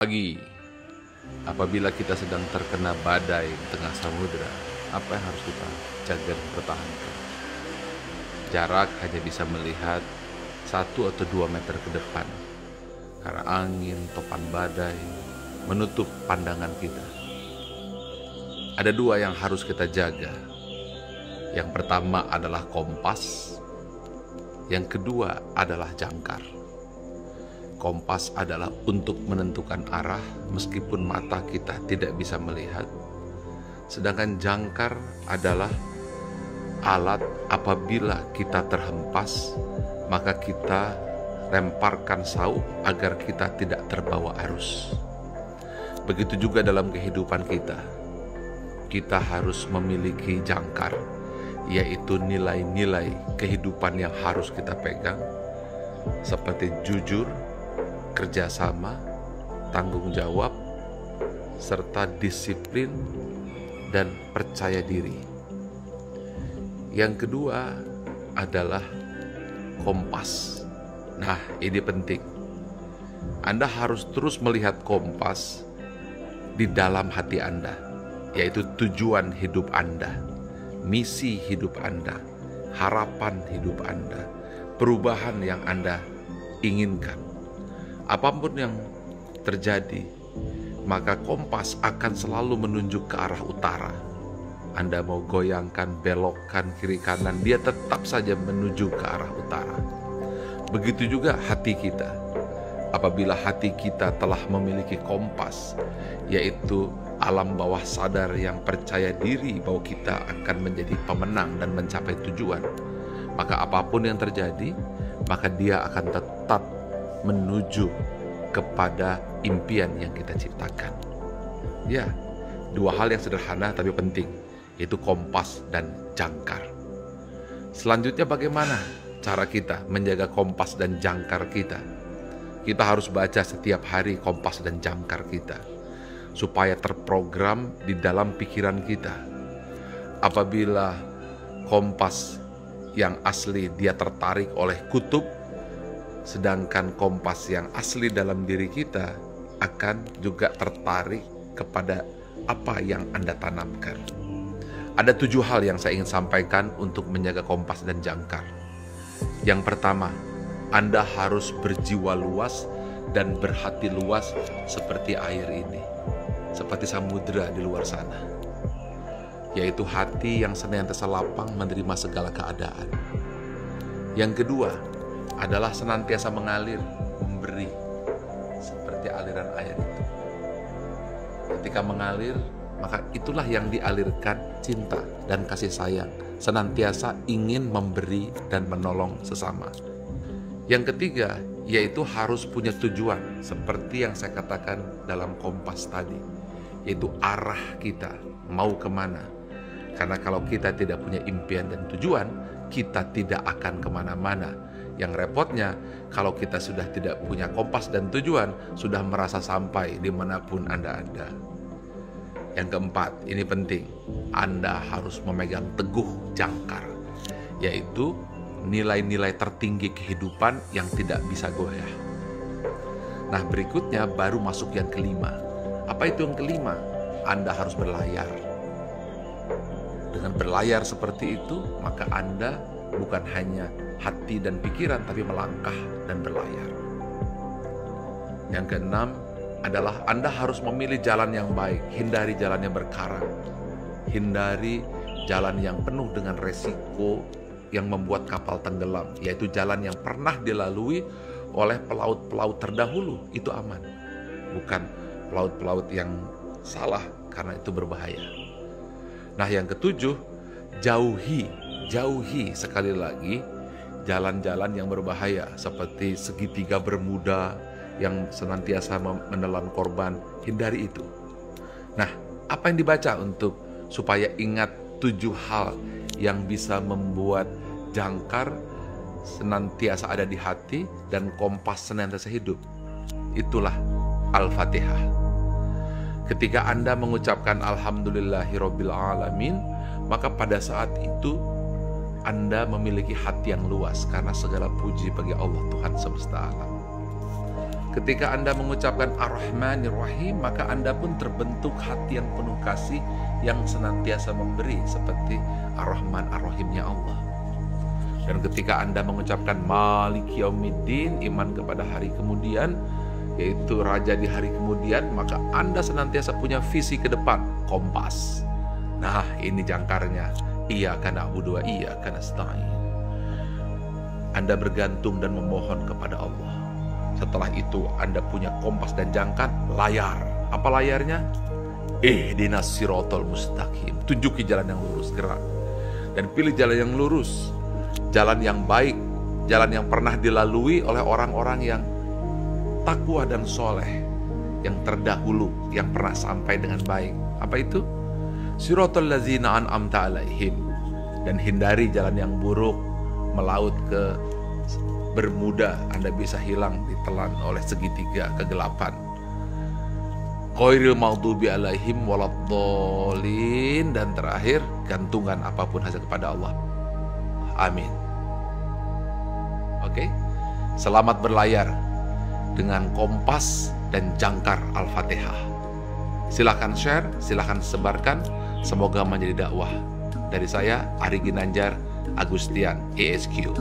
Pagi, apabila kita sedang terkena badai di tengah samudera, apa yang harus kita jaga dan pertahankan? Jarak hanya bisa melihat 1 atau 2 meter ke depan, karena angin, topan badai menutup pandangan kita. Ada 2 yang harus kita jaga. Yang pertama adalah kompas, yang kedua adalah jangkar. Kompas adalah untuk menentukan arah meskipun mata kita tidak bisa melihat. Sedangkan jangkar adalah alat apabila kita terhempas, maka kita lemparkan saup agar kita tidak terbawa arus. Begitu juga dalam kehidupan kita. Kita harus memiliki jangkar, yaitu nilai-nilai kehidupan yang harus kita pegang, seperti jujur, kerjasama, tanggung jawab, serta disiplin dan percaya diri. Yang kedua adalah kompas. Nah, ini penting. Anda harus terus melihat kompas di dalam hati Anda, yaitu tujuan hidup Anda, misi hidup Anda, harapan hidup Anda, perubahan yang Anda inginkan. Apapun yang terjadi, maka kompas akan selalu menunjuk ke arah utara. Anda mau goyangkan, belokkan, kiri kanan, dia tetap saja menuju ke arah utara. Begitu juga hati kita. Apabila hati kita telah memiliki kompas, yaitu alam bawah sadar yang percaya diri bahwa kita akan menjadi pemenang dan mencapai tujuan, maka apapun yang terjadi, maka dia akan tetap menuju kepada impian yang kita ciptakan. Ya, 2 hal yang sederhana tapi penting, yaitu kompas dan jangkar. Selanjutnya, bagaimana cara kita menjaga kompas dan jangkar kita? Kita harus baca setiap hari kompas dan jangkar kita, supaya terprogram di dalam pikiran kita. Apabila kompas yang asli dia tertarik oleh kutub, sedangkan kompas yang asli dalam diri kita akan juga tertarik kepada apa yang Anda tanamkan. Ada 7 hal yang saya ingin sampaikan untuk menjaga kompas dan jangkar. Yang pertama, Anda harus berjiwa luas dan berhati luas seperti air ini, seperti samudera di luar sana, yaitu hati yang senantiasa lapang menerima segala keadaan. Yang kedua adalah senantiasa mengalir, memberi, seperti aliran air itu. Ketika mengalir, maka itulah yang dialirkan cinta dan kasih sayang, senantiasa ingin memberi dan menolong sesama. Yang ketiga, yaitu harus punya tujuan, seperti yang saya katakan dalam kompas tadi, yaitu arah kita, mau kemana. Karena kalau kita tidak punya impian dan tujuan, kita tidak akan kemana-mana. Yang repotnya, kalau kita sudah tidak punya kompas dan tujuan, sudah merasa sampai dimanapun Anda ada. Yang keempat, ini penting, Anda harus memegang teguh jangkar, yaitu nilai-nilai tertinggi kehidupan yang tidak bisa goyah. Nah, berikutnya baru masuk yang kelima. Apa itu yang kelima? Anda harus berlayar. Dengan berlayar seperti itu, maka Anda bukan hanya hati dan pikiran, tapi melangkah dan berlayar. Yang keenam adalah Anda harus memilih jalan yang baik, hindari jalan yang berkarang, hindari jalan yang penuh dengan resiko yang membuat kapal tenggelam, yaitu jalan yang pernah dilalui oleh pelaut-pelaut terdahulu. Itu aman, bukan pelaut-pelaut yang salah, karena itu berbahaya. Nah, yang ketujuh, jauhi sekali lagi jalan-jalan yang berbahaya, seperti segitiga Bermuda yang senantiasa menelan korban. Hindari itu. Nah, apa yang dibaca untuk supaya ingat 7 hal yang bisa membuat jangkar senantiasa ada di hati dan kompas senantiasa hidup? Itulah Al-Fatihah. Ketika Anda mengucapkan Alhamdulillahirabbil alamin, maka pada saat itu Anda memiliki hati yang luas, karena segala puji bagi Allah Tuhan semesta alam. Ketika Anda mengucapkan Ar-Rahmanir Rahim, maka Anda pun terbentuk hati yang penuh kasih, yang senantiasa memberi, seperti Ar-Rahman Ar-Rahimnya Allah. Dan ketika Anda mengucapkan Maliki Yaumiddin, iman kepada hari kemudian, yaitu raja di hari kemudian, maka Anda senantiasa punya visi ke depan, kompas. Nah, ini jangkarnya. Iyyaka na'budu wa iyyaka nasta'in. Anda bergantung dan memohon kepada Allah. Setelah itu Anda punya kompas dan jangkar, layar. Apa layarnya? Ihdinas siratal mustaqim. Tunjuki jalan yang lurus, gerak. Dan pilih jalan yang lurus, jalan yang baik, jalan yang pernah dilalui oleh orang-orang yang takwa dan soleh, yang terdahulu, yang pernah sampai dengan baik. Apa itu? Siratal ladzina an'amta alaihim. Dan hindari jalan yang buruk, melaut ke Bermuda, Anda bisa hilang ditelan oleh segitiga kegelapan. Ghairil maghdubi alaihim waladdallin. Dan terakhir, gantungan apapun hasil kepada Allah. Amin. Oke, selamat berlayar dengan kompas dan jangkar Al-Fatihah. Silahkan share, silahkan sebarkan. Semoga menjadi dakwah. Dari saya, Ari Ginanjar Agustian, ESQ.